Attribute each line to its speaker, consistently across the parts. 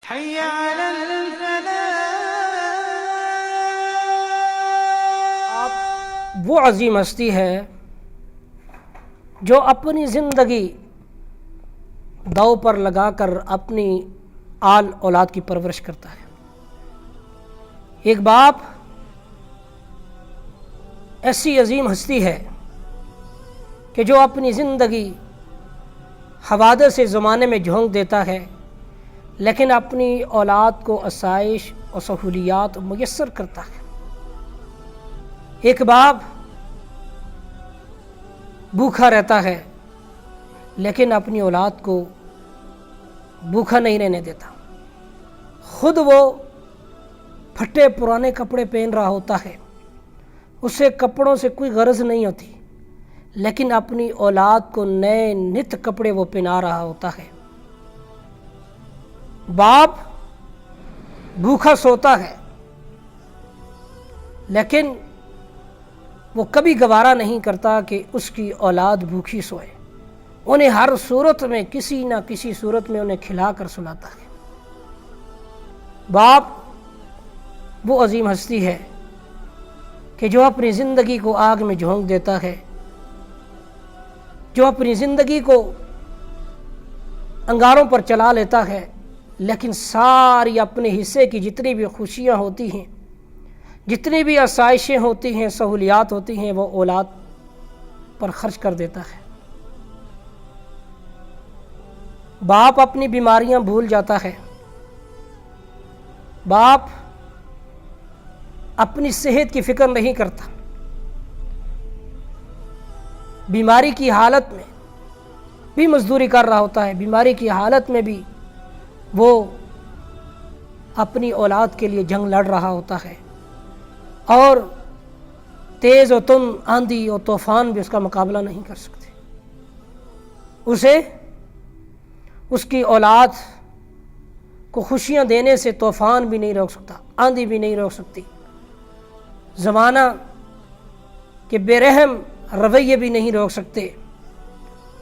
Speaker 1: حي على الفلاح.
Speaker 2: وہ عظیم ہستی ہے جو اپنی زندگی داؤ پر لگا کر اپنی آل اولاد کی پرورش کرتا ہے۔ ایک باپ ایسی عظیم ہستی ہے کہ جو اپنی زندگی حوادث زمانے میں جھونک دیتا ہے، لیکن اپنی اولاد کو آسائش اور سہولیات میسر کرتا ہے۔ ایک باپ بھوکا رہتا ہے لیکن اپنی اولاد کو بھوکا نہیں رہنے دیتا۔ خود وہ پھٹے پرانے کپڑے پہن رہا ہوتا ہے، اسے کپڑوں سے کوئی غرض نہیں ہوتی، لیکن اپنی اولاد کو نئے نت کپڑے وہ پہنا رہا ہوتا ہے۔ باپ بھوکا سوتا ہے لیکن وہ کبھی گوارا نہیں کرتا کہ اس کی اولاد بھوکی سوئے، انہیں ہر صورت میں کسی نہ کسی صورت میں انہیں کھلا کر سلاتا ہے۔ باپ وہ عظیم ہستی ہے کہ جو اپنی زندگی کو آگ میں جھونک دیتا ہے، جو اپنی زندگی کو انگاروں پر چلا لیتا ہے، لیکن ساری اپنے حصے کی جتنی بھی خوشیاں ہوتی ہیں، جتنی بھی آسائشیں ہوتی ہیں، سہولیات ہوتی ہیں، وہ اولاد پر خرچ کر دیتا ہے۔ باپ اپنی بیماریاں بھول جاتا ہے، باپ اپنی صحت کی فکر نہیں کرتا، بیماری کی حالت میں بھی مزدوری کر رہا ہوتا ہے، بیماری کی حالت میں بھی وہ اپنی اولاد کے لیے جنگ لڑ رہا ہوتا ہے، اور تیز و تند آندھی اور طوفان بھی اس کا مقابلہ نہیں کر سکتے۔ اسے اس کی اولاد کو خوشیاں دینے سے طوفان بھی نہیں روک سکتا، آندھی بھی نہیں روک سکتی، زمانہ کے بے رحم رویے بھی نہیں روک سکتے،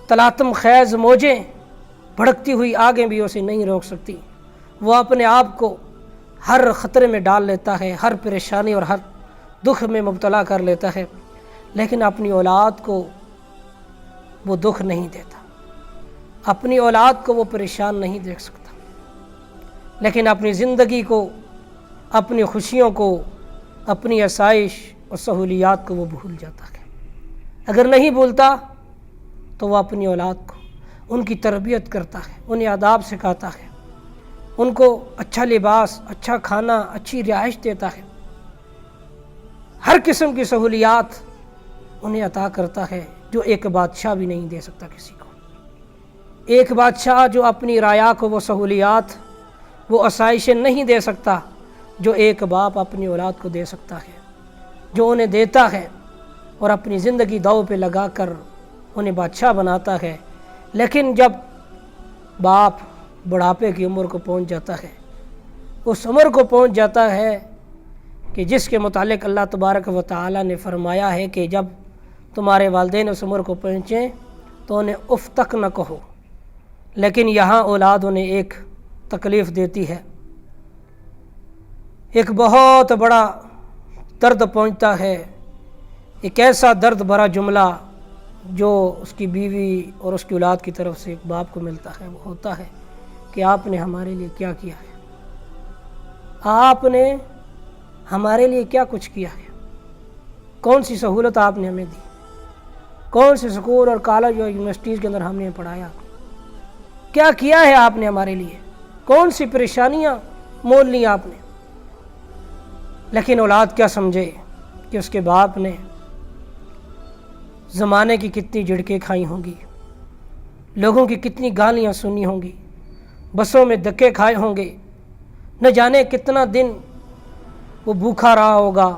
Speaker 2: تلاطم خیز موجیں بھڑکتی ہوئی آگیں بھی اسے نہیں روک سکتی۔ وہ اپنے آپ کو ہر خطرے میں ڈال لیتا ہے، ہر پریشانی اور ہر دکھ میں مبتلا کر لیتا ہے، لیکن اپنی اولاد کو وہ دکھ نہیں دیتا، اپنی اولاد کو وہ پریشان نہیں دیکھ سکتا، لیکن اپنی زندگی کو، اپنی خوشیوں کو، اپنی آسائش اور سہولیات کو وہ بھول جاتا ہے۔ اگر نہیں بھولتا تو وہ اپنی اولاد کو ان کی تربیت کرتا ہے، انہیں آداب سکھاتا ہے، ان کو اچھا لباس، اچھا کھانا، اچھی رہائش دیتا ہے، ہر قسم کی سہولیات انہیں عطا کرتا ہے، جو ایک بادشاہ بھی نہیں دے سکتا کسی کو۔ ایک بادشاہ جو اپنی رعایا کو وہ سہولیات، وہ آسائشیں نہیں دے سکتا جو ایک باپ اپنی اولاد کو دے سکتا ہے، جو انہیں دیتا ہے اور اپنی زندگی داؤ پہ لگا کر انہیں بادشاہ بناتا ہے، لیکن جب باپ بڑھاپے کی عمر کو پہنچ جاتا ہے، اس عمر کو پہنچ جاتا ہے کہ جس کے متعلق اللہ تبارک و تعالی نے فرمایا ہے کہ جب تمہارے والدین اس عمر کو پہنچیں تو انہیں اف تک نہ کہو، لیکن یہاں اولاد انہیں ایک تکلیف دیتی ہے، ایک بہت بڑا درد پہنچتا ہے، ایک ایسا درد بھرا جملہ جو اس کی بیوی اور اس کی اولاد کی طرف سے ایک باپ کو ملتا ہے، وہ ہوتا ہے کہ آپ نے ہمارے لیے کیا کیا ہے، آپ نے ہمارے لیے کیا کچھ کیا ہے، کون سی سہولت آپ نے ہمیں دی، کون سے سکول اور کالج اور یونیورسٹیز کے اندر ہم نے پڑھایا، کیا کیا ہے آپ نے ہمارے لیے، کون سی پریشانیاں مول لی آپ نے۔ لیکن اولاد کیا سمجھے کہ اس کے باپ نے زمانے کی کتنی جھڑکیں کھائی ہوں گی، لوگوں کی کتنی گالیاں سنی ہوں گی، بسوں میں دھکے کھائے ہوں گے، نہ جانے کتنا دن وہ بھوکا رہا ہوگا،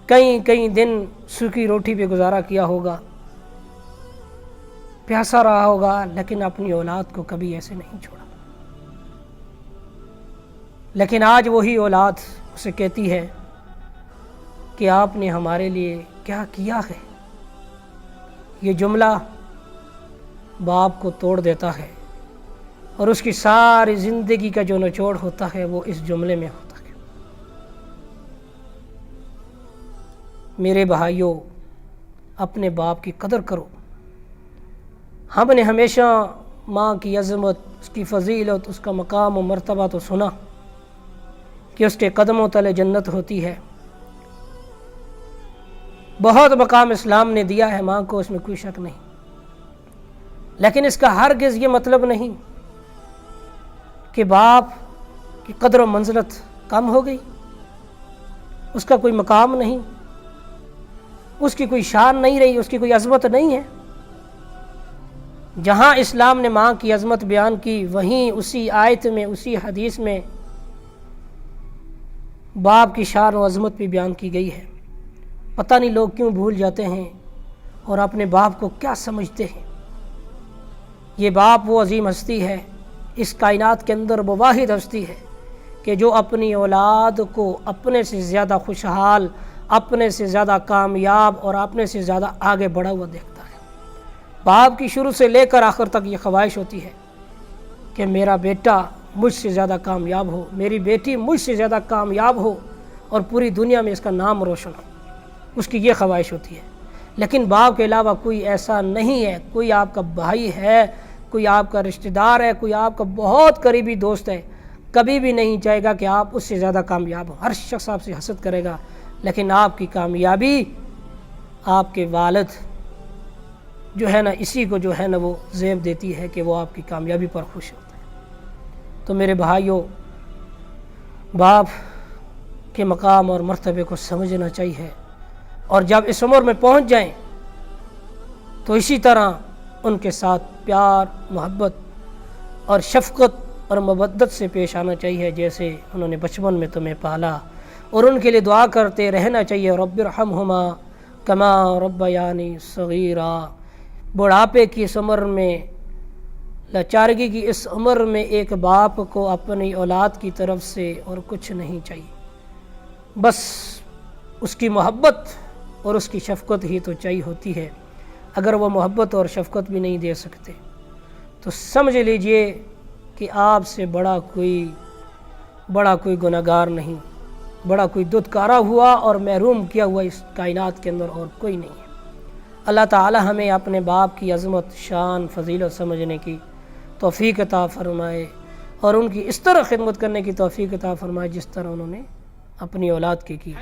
Speaker 2: کئی دن سوکھی روٹی پہ گزارا کیا ہوگا، پیاسا رہا ہوگا، لیکن اپنی اولاد کو کبھی ایسے نہیں چھوڑا۔ لیکن آج وہی اولاد اسے کہتی ہے کہ آپ نے ہمارے لیے کیا کیا ہے۔ یہ جملہ باپ کو توڑ دیتا ہے اور اس کی ساری زندگی کا جو نچوڑ ہوتا ہے وہ اس جملے میں ہوتا ہے۔ میرے بھائیوں، اپنے باپ کی قدر کرو۔ ہم نے ہمیشہ ماں کی عظمت، اس کی فضیلت، اس کا مقام و مرتبہ تو سنا کہ اس کے قدموں تلے جنت ہوتی ہے۔ بہت مقام اسلام نے دیا ہے ماں کو، اس میں کوئی شک نہیں، لیکن اس کا ہرگز یہ مطلب نہیں کہ باپ کی قدر و منزلت کم ہو گئی، اس کا کوئی مقام نہیں، اس کی کوئی شان نہیں رہی، اس کی کوئی عظمت نہیں ہے۔ جہاں اسلام نے ماں کی عظمت بیان کی، وہیں اسی آیت میں، اسی حدیث میں باپ کی شان و عظمت بھی بیان کی گئی ہے۔ پتہ نہیں لوگ کیوں بھول جاتے ہیں اور اپنے باپ کو کیا سمجھتے ہیں۔ یہ باپ وہ عظیم ہستی ہے، اس کائنات کے اندر وہ واحد ہستی ہے کہ جو اپنی اولاد کو اپنے سے زیادہ خوشحال، اپنے سے زیادہ کامیاب اور اپنے سے زیادہ آگے بڑھا ہوا دیکھتا ہے۔ باپ کی شروع سے لے کر آخر تک یہ خواہش ہوتی ہے کہ میرا بیٹا مجھ سے زیادہ کامیاب ہو، میری بیٹی مجھ سے زیادہ کامیاب ہو اور پوری دنیا میں اس کا نام روشن ہو، اس کی یہ خواہش ہوتی ہے۔ لیکن باپ کے علاوہ کوئی ایسا نہیں ہے، کوئی آپ کا بھائی ہے، کوئی آپ کا رشتہ دار ہے، کوئی آپ کا بہت قریبی دوست ہے، کبھی بھی نہیں چاہے گا کہ آپ اس سے زیادہ کامیاب ہو۔ ہر شخص آپ سے حسد کرے گا، لیکن آپ کی کامیابی آپ کے والد جو ہے نا، اسی کو جو ہے نا وہ زیب دیتی ہے کہ وہ آپ کی کامیابی پر خوش ہوتا ہے۔ تو میرے بھائیوں، باپ کے مقام اور مرتبے کو سمجھنا چاہیے، اور جب اس عمر میں پہنچ جائیں تو اسی طرح ان کے ساتھ پیار، محبت اور شفقت اور مودت سے پیش آنا چاہیے، جیسے انہوں نے بچپن میں تمہیں پالا، اور ان کے لیے دعا کرتے رہنا چاہیے، رب ارحمہما کما ربیانی صغیرا۔ بڑھاپے کی اس عمر میں، لاچارگی کی اس عمر میں ایک باپ کو اپنی اولاد کی طرف سے اور کچھ نہیں چاہیے، بس اس کی محبت اور اس کی شفقت ہی تو چاہیے ہوتی ہے۔ اگر وہ محبت اور شفقت بھی نہیں دے سکتے تو سمجھ لیجئے کہ آپ سے بڑا کوئی گناہگار نہیں، بڑا کوئی دودکارا ہوا اور محروم کیا ہوا اس کائنات کے اندر اور کوئی نہیں ہے۔ اللہ تعالی ہمیں اپنے باپ کی عظمت، شان، فضیلت سمجھنے کی توفیق عطا فرمائے، اور ان کی اس طرح خدمت کرنے کی توفیق عطا فرمائے جس طرح انہوں نے اپنی اولاد کی۔